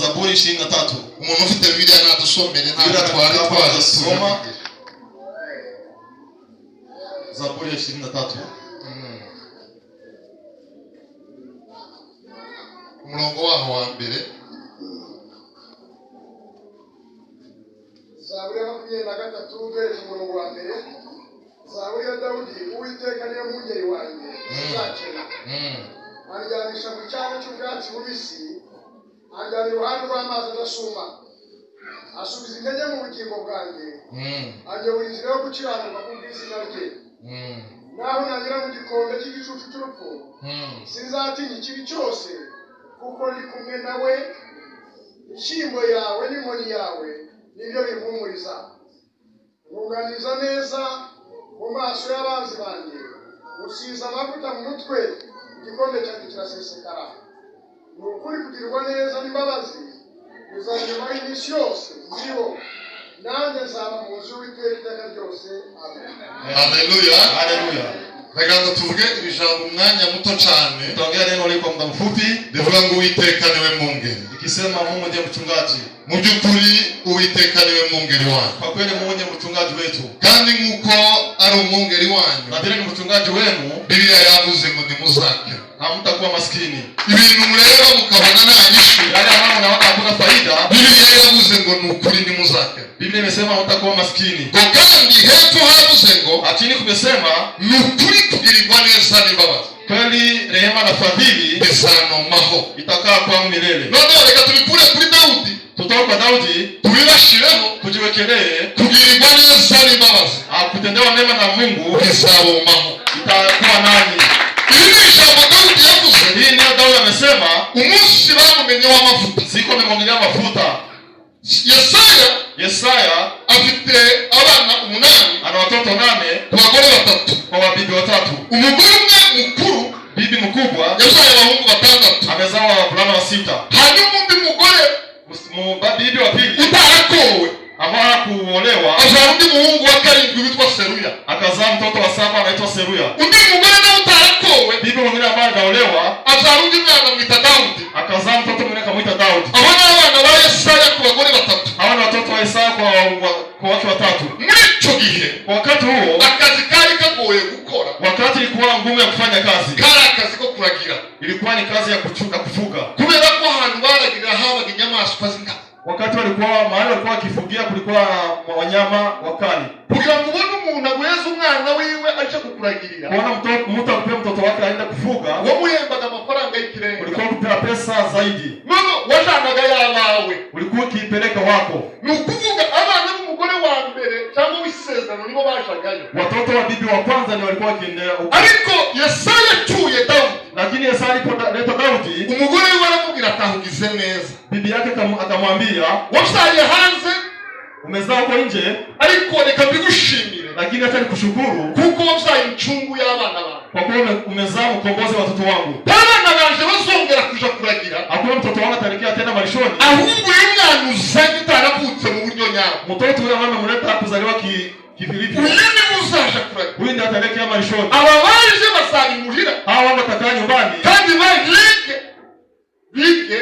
Zaburi 23. Umuntu ufite Bibiliya nadusomere ntabwo twari twasoma. Zaburi 23. Umurongo waho wa mbere. Zaburi ya 23 uhereye ku murongo wa mbere. Zaburi ya Dawudi. Uwiteka niwe mwungeri wanjye, sinzacira. Anjyanisha mu cyanya cy'ubwatsi bubisi, anjyana iruhande rw'amazi adasuma. Asubiza intege mu bugingo bwanjye, anyobora inzira yo gukiranuka kubw'izina rye. Naho nanyura mu gikombe cy'igicucu cy'urupfu, sinzatinya ikibi cyose, kuko ndi kumwe nawe. Inshyimbo yawe n'inkoni yawe nibyo bimpumuriza. Ntunganiza neza mu maso y'abanzi banjye, usize amavuta mu mutwe, igikombe cyanjye kirasesekara. Ni ukuri kugirirwa neza n'imbabazi bizanyuma iminsi yose ndiho, nanjye nzaba mu nzu y'Uwiteka iteka ryose. Amen. Haleluya. Haleluya. Reka tuvuge ibijambo umwanya muto cyane. Tutaongea neno liko muda mfupi. Rivuga ngo Uwiteka niwe mwungeri. Ikisema Mungu ndiye mchungaji. Mu by'ukuri Uwiteka niwe mwungeri wanyu. Kwa kweli Mungu ndiye mchungaji wetu. Kandi nk'uko ari umwungeri wanyu, na tena ni mchungaji wenu, Biblia yavuze ngo nimuzake. Hamtakuwa maskini. Ibintu mureba mukabona nta nyishu, yale ambayo mnaona hakuna faida, Biblia yavuze ngo ni ukuri nimuzake. Biblia imesema hamtakuwa maskini. Kandi hepfo havuze ngo achini kumesema ni ukuri kugirirwa neza n'imbabazi. Kweli rehema na fadhili bizanomaho, itakaa kwa milele. None reka tubikure kuri Daudi. Tutoka kwa Daudi, tubibashireho, tujiwekelee kugirirwa neza n'imbabazi. Kutendewa mema na Mungu bizabomaho, itakuwa nani. Hili ni jambo Daudi yavuze. Hii ni Daudi amesema umunsi bamumenye w'amavuta, siko amemwongelea mafuta. Yesaya afite abana 8, ana watoto 8, abagore 3, kwa wabibi 3. Umugore umwe mukuru, bibi mkubwa, yazaye abahungu 6, amezaa wavulana 6. Hanyuma undi mugore bibi wa pili utarakowe, ambaye hakuolewa, azaa undi muhungu wa 7 witwa Seruya, akazaa mtoto wa 7 anaitwa Seruya. Undi mugore na utarakowe, bibi mwingine ambaye haolewa, azaa undi mwana mwita Daudi, akazaa mtoto mwingine akamwita Daudi. Abana ba Yesaya ku bagore 3, hawa ni watoto wa Yesaya kwa wake 3. Muri icyo gihe, wakati huo, akazi kari kagoye gukora, wakati ilikuwa ngumu ya kufanya kazi, kari akazi ko kuragira, ilikuwa ni kazi ya kufuga, kubera ko ahantu baragira habaga inyamaswa z'inka. Wakati walikuwa mahali walikuwa wakifugia kulikuwa wanyama wakali. Kugira ngo ubone umuntu agweza umwana wiwe aje kukuragirira, kuona mtu akupea mtoto wake aenda kufuga, wamuhembaga amafaranga y'ikirenga, ulikuwa kupewa pesa zaidi. Nono wajanaga yabawe, ulikuwa ukipeleka wako. Ni ukuvuga abana b'umugore wa mbere cyangwa w'isezerano nibo bashagayo, watoto wa bibi wa kwanza ni walikuwa wakiendea huko. Ariko Yesaya tuye Daudi, lakini Yesaya alipoleta Daudi, umugore we aramubwira atahugize neza. Bibi yake akamwambia, wabyaye hanze, umezaa huko nje, ariko reka mbigushimire, lakini hata nikushukuru kuko wabyaye incungu y'abana bawe, kwa kuwa umezaa mkombozi wa watoto wangu. Abana banje bazongera kuja kuragira, hakuna mtoto wangu ataelekea tena malishoni, ahubwo y'umwana uzanye utaravutse mu buryo nyabwo, mtoto yule mama mleta kuzaliwa kivilipi, uyindi muzaje kuragira, huyu ndiye ataelekea malishoni. Aba baje basabimuhira, hawa watakaa nyumbani, kandi bige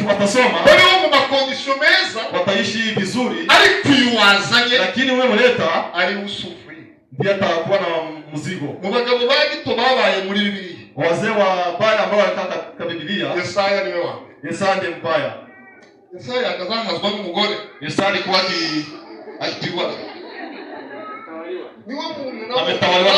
watasoma, bari mu makondisyo meza, wataishi vizuri, ariko uwazanye, lakini wewe mleta ari usufuri, ndiye atakuwa na mzigo. Mu bagabo bagito babaye muri Bibiliya, wazee wa baya ambao walikaa katika Biblia, Yesaya niwe wa Yesaya ndiye mbaya. Yesaya akazahazwa n'umugore, Yesaya alikuwa akipigwa, niwe muntu ametawaliwa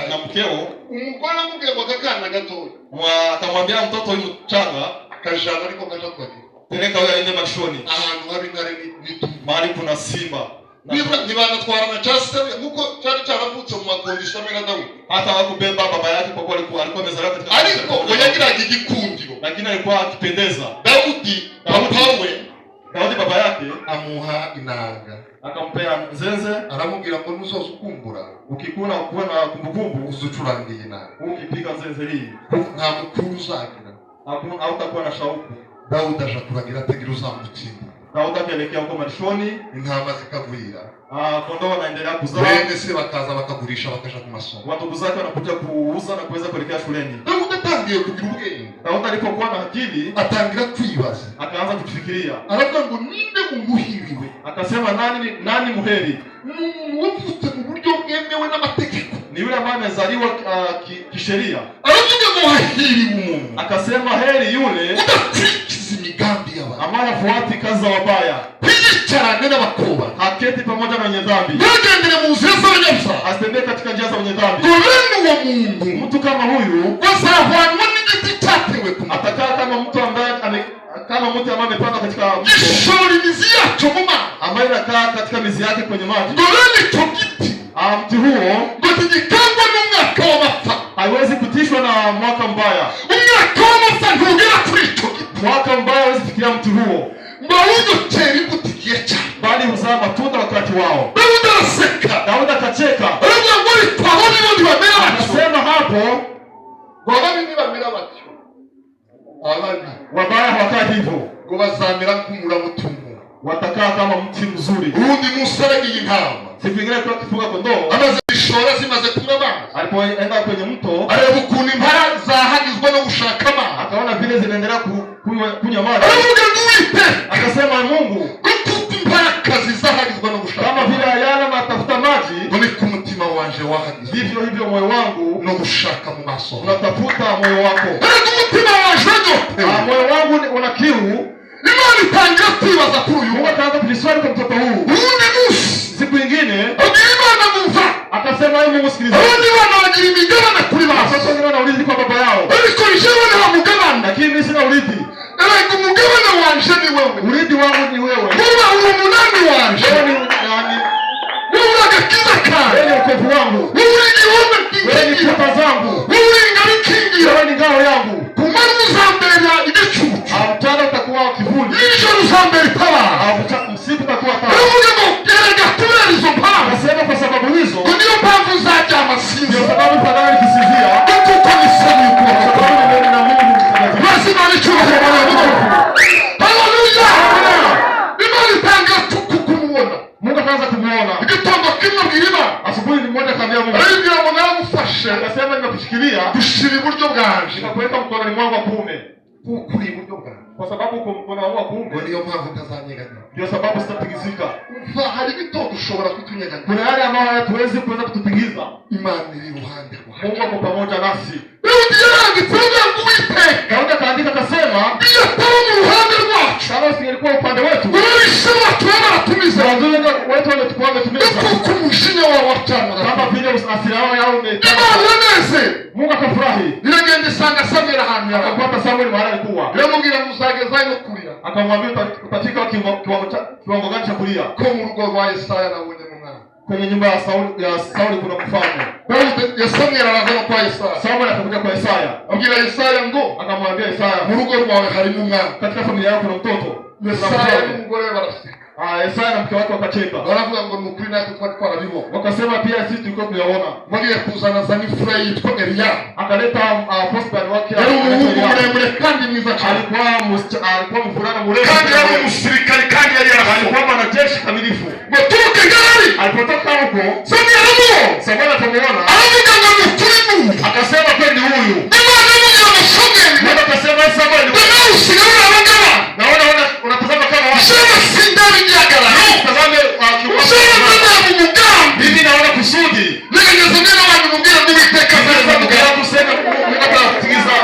na mkeo. Umugore amubwiye ngo akana gatoya, akamwambia mtoto huyu mchanga, kajana ariko kaja kwagira, peleka wewe aende malishoni, ahantu hari intare n'itumba, mahali kuna simba. Nibanatwara na Chester nkuko cyari cyaravutse mu makondisyo amena Daudi, hata wakubeba baba yake kwa kuwa alikuwa amezaliwa katika, ariko yagiraga igikundiro, lakini alikuwa akipendeza. Daudi baba yake amuha inanga, akampea nzenze, aramubwira ngo nuzoza ukumbura, ukikuna kuwa na kumbukumbu uzucurangiye inanga, ukipiga nzenze hii nta mukuru uzagira, hautakuwa na shauku. Daudi aje kuragira atagira uzamutsinda, Daudi akaelekea huko malishoni, intama zikagwira, kondoo wanaendelea kuzaa, bene se bakaza bakagurisha bakaja ku masomo, watu zake wanakuja kuuza na kuweza kuelekea shuleni. Daudi atangiye kugira ubwenge, Daudi alipokuwa na akili atangira kwibaza, akaanza kufikiria, aravuga ngo ninde umuhiriwe? akasema nani muheri? Wavutse mu buryo bwemewe n'amategeko, ni yule ambaye amezaliwa kisheria. aravuga ngo hahiriwe umuntu, akasema heri yule udakurikiza imigambi y'abantu, ambaye hafuati kazi za wabaya, kwiyicarane n'abakoba, haketi pamoja na wenye dhambi, ntagendere mu nzira z'abanyabyaha, asitembee katika njia za wenye dhambi. ngo bene uwo muntu, Mtu kama huyu bazahwanwa n'igiti cyatewe ku mata, atakaa kama mtu ambaye amepanda katika mto, gishora imizi yacyo mu mazi, ambaye anakaa katika mizi yake kwenye maji. ngo bene icyo giti, Mti huo ngo kigikangwa n'umwaka w'amapfa, haiwezi kutishwa na mwaka mbaya. umwaka w'amapfa ntugera kuri icyo giti, Mwaka mbaya hawezi kufikia mti huo, ngo ahubwo utera imbuto igihe cyane, bali huzaa matunda wakati wao. Dawudi araseka, Daudi akacheka, aravuga ngo ritwaho nibo ntibamera batyo, akasema hapo ngo ababi ntibamera batyo, ababi wabaya hawakaa hivyo, ngo bazamera nk'umuramutungo, watakaa kama mti mzuri. ubundi munsi aragiye intama, Siku ingine kwa kifuga kondoo, amaze ishora zimaze kunywa amazi, alipoenda kwenye mto areba ukuntu impara zahagizwa no gushaka amazi, akaona vile zinaendelea kunywa maji, aravuga ngo Uwiteka, akasema Mungu, kuko imparakazi zahagizwa no gushaka kama vile ayala matafuta maji, ngo ni ku mutima wanje wahagizwa vivyo hivyo moyo wangu no gushaka mu maso, unatafuta moyo wako. ariko umutima wanje unyotewe, Moyo wangu una kiu. Imana itangira kwibaza kuri uyu Mungu akaanza kujiswali kwa mtoto huu. ubundi munsi, Siku ingine abwira Imana mumva, akasema hebu Mungu sikiliza, abandi bana bagira imigabane kuri ba watoto wengine wana urithi kwa baba yao, ariko jewe nta mugabane, lakini mimi sina urithi. ariko umugabane wanje ni wewe, Urithi wangu ni wewe. kuba uri umunani wanje, Wewe ni nani? wewe uri agakiza Wewe kawe, ni wokovu wangu. wewe uri igihome Wewe ni kingira, kuta zangu. wewe uri ingabo ikingira, Wewe ni ngao yangu. ku manywa uzambera igicucu, Mchana utakuwa kivuli, nijoro uzambera itabara, usiku utakuwa taa. aravuga ngo erega kubera izo mpamvu, Akasema kwa sababu hizo ngo niyo mpamvu uzaryama sinzi, ndio sababu fadhali kisizia, kuko nisani kwa ukuboko, sababu mimi na Mungu ni mtakatifu. basi Imana icyubahiro baravuga, haleluya, Imana itanga kumubona, Mungu akaanza kumuona. igitondo kimwe bwira, Asubuhi mmoja akamwambia Mungu, aribwira ngo naramufashe, akasema nimekushikilia, dushira iburyo bwanje, nikakuweka mkononi mwangu wa kuume, kuko uri iburyo bwanje, kwa sababu uko mkono wangu wa ngo kuume, niyo mpamvu utazanyeganyega. ndio sababu sitatikisika. Umva, hari ibitondo ushobora kutunyeganyega, Kuna yale ambayo hatuwezi kuweza kutupigiza. Imana iri iruhande rwawe. Mungu ako pamoja nasi. Dawudi yaranditse avuga ngo Uwiteka, Daudi akaandika akasema, iyo ataba mu ruhande rwacu, kama usingelikuwa upande wetu, urabishe bacu baratumiza, wazuri wetu walikuwa wametumiza, kuko umujinya wawe wacyamura, kama vile hasira yao imetaka. Imana neze, Mungu akafurahi, iragenda isanga Samweli ahantu yari, akampata Samueli mahali alikuwa, iramubwira ngo uzagezayo no kurira, akamwambia utafika kiwango gani cha kulia? ko mu rugo rwa Yesaya nabonye mu mwana. Kwenye nyumba ya Sauli kuna mfalme. Samweli araza no kwa Yesaya, Samueli akakuja kwa Isaya, abwira Yesaya ngo akamwambia Isaya, mu rugo rwawe harimo umwana. katika familia yako kuna mtoto. Yesaya n'umugore we baraseka, Isaya na mke wake wakacheka, baravuga ngo ni ukuri natwe twari twarabibona. wakasema pia sisi tulikuwa tunaona. Bagiye kuzana Zanifura yitwa Eliya, Akaleta postman wake, yari umuhungu muremure kandi mwiza cyane, alikuwa mvulana mrefu kandi yari umusirikari, kandi yari yarafite, alikuwa mwanajeshi kamilifu. baturuke gari, Alipotoka huko Samweli aramuona, Samueli akamuona, aravuga ngo ni ukuri n'uyu, akasema kweli huyu. Imana imubwira ngo Samweli, Mungu akasema Samueli, nawe usigaye urabagaba, naona unatazama kama watu, shema sindani gihagararo, tazame shema ndabona mu mugambi, mimi naona kusudi. nigeze mbona abantu mubwira ngo Uwiteka azeze mu mugambi. Kusema Mungu atatimiza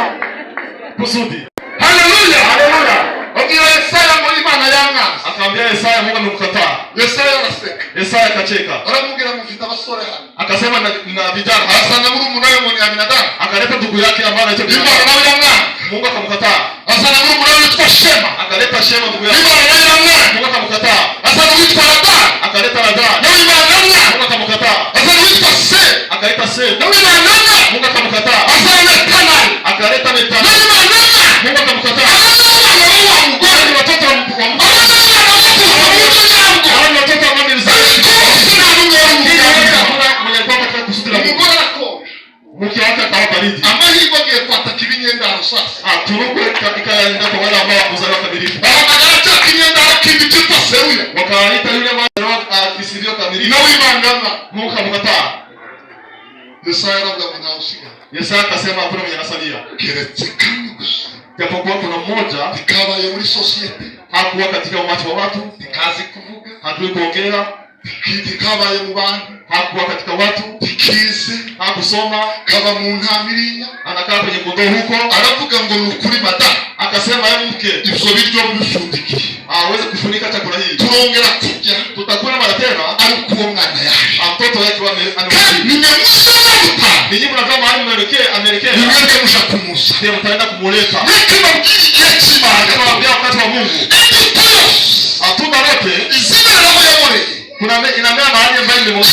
kusudi. Haleluya, Haleluya. abwira Yesaya ngo Imana yamwanze, Akamwambia Isaya, Mungu amemkataa. Yesaya araseka, Isaya akacheka, aramubwira ngo mfite abasore hano, akasema na vijana, asanga murumuna we ngo ni Aminadabu, akaleta ndugu yake ambaye anaitwa Imana Binadamu. nawe yamwanze, Mungu akamkataa. asanga murumuna we witwa Shema, Akaleta Shema ndugu yake, Imana nawe yamwanze, Mungu akamkataa. asanga witwa Radani, Akaleta Radani, nawe Imana yamwanze, Mungu akamkataa. asanga witwa Se, Akaleta Semu, nawe Imana yamwanze, Mungu akamkataa. asanga Netaneli, Akaleta nawe Netani, Imana yamwanze, Mungu akamkataa. abana b'uwo mugore, Ni watoto wa Mungu. abana b'abakuza mu muryango, Hawa ni watoto ambao ni mzee. bose nta n'umwe wari mu muryango. Hakuna mwenye alikuwa katika kusudi la Mungu. Umugore arakonje, Mke wake akawa baridi. amahirwe agiye kwataka ibinyendaro sasa, Turuku ikaenda kwa wale ambao wakuzaliwa kamilifu. bahamagara cya kinyendaro kindi cyitwa Seruya, Wakaita yule mwana kisilio kamilifu. nawe Imana yamwanze. Mungu akamkataa. Yesaya aravuga ngo ntawe usigaye, Yesaya akasema hakuna mwenye anasalia. keretse kandi gusa japokuwa kuna mmoja bikabaye muri society hakuwa katika umati wa watu, bikazi kuvuga hajui kuongea, bikabaye mu bantu hakuwa katika watu, bikize hakusoma, kaba mu ntamirinya anakaa kwenye kondoo huko, aravuga ngo ni ukuri madam, akasema yeye mke ibyo biryo bifundikiye aweze kufunika chakula hii, turongera kurya tutakula mara tena, ariko uwo mwana yaje mtoto wake ninyi mnazama mahali mnaelekea, nimwende musha kumusa, ndio mtaenda kumuleta. nikibabwira igihe cy'Imana, Tunawaambia wakati wa Mungu, hatuna lote izina lako yamoreye kuna inamea mahali ambayo ni Mungu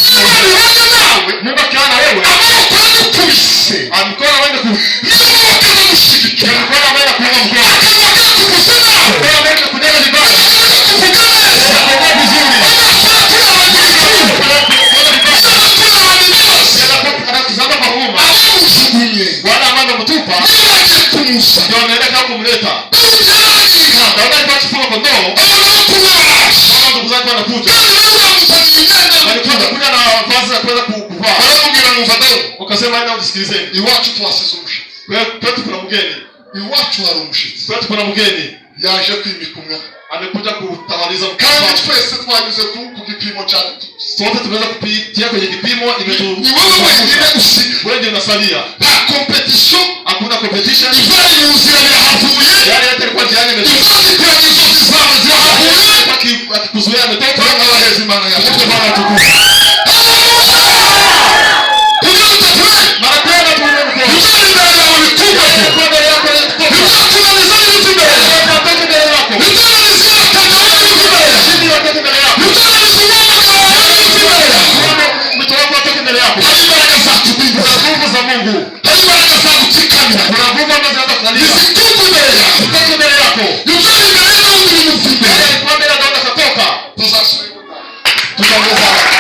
akiana wewe amaboko yakubise amkono wende ku niyoboka gushigikira mkono wende kuunga mkono akamwaka kukusema mkono wende kunena vibaya kuvuga neza kwa vizuri anatazama kwa huruma amujugunye wala amanda mtupa niyo baje kumusa ndio anaenda kama kumleta Daudi alikuwa akifunga kondoo, kama ndugu zake wanakuja walikuja kuja na vazi la kuweza kuvaa, ukasema aenda ujisikilizeni, iwacu twasize umushitsi, kwetu kuna mgeni, iwacu hari umushitsi kwetu kuna mgeni yaje kwimika umwami, amekuja kutawaliza kandi mkutano. twese twanyuze ku gipimo cya Sote tunaweza kupitia kwenye kipimo, ni wewe wenyine gusiga, wewe ndio unasalia, nta competition, hakuna competition. ivyari mu nzira birahavuye, Yale yote yalikuwa njiani imetoka, ivyazikuragizo zizaba zirahavuye, akikuzuia ametoka. turangabaheza imana yawe Bwana tukufu. Mara tena tuone mkono. Kwa mbele yako watoke mbele yako. Shindi watoke mbele yako. Mito wako watoke mbele yako. Kuna nguvu za Mungu. Kuna nguvu ambazo zinaweza kusalia. Watoke mbele yako. Kwa mbele anaona katoka. Tutaongeza.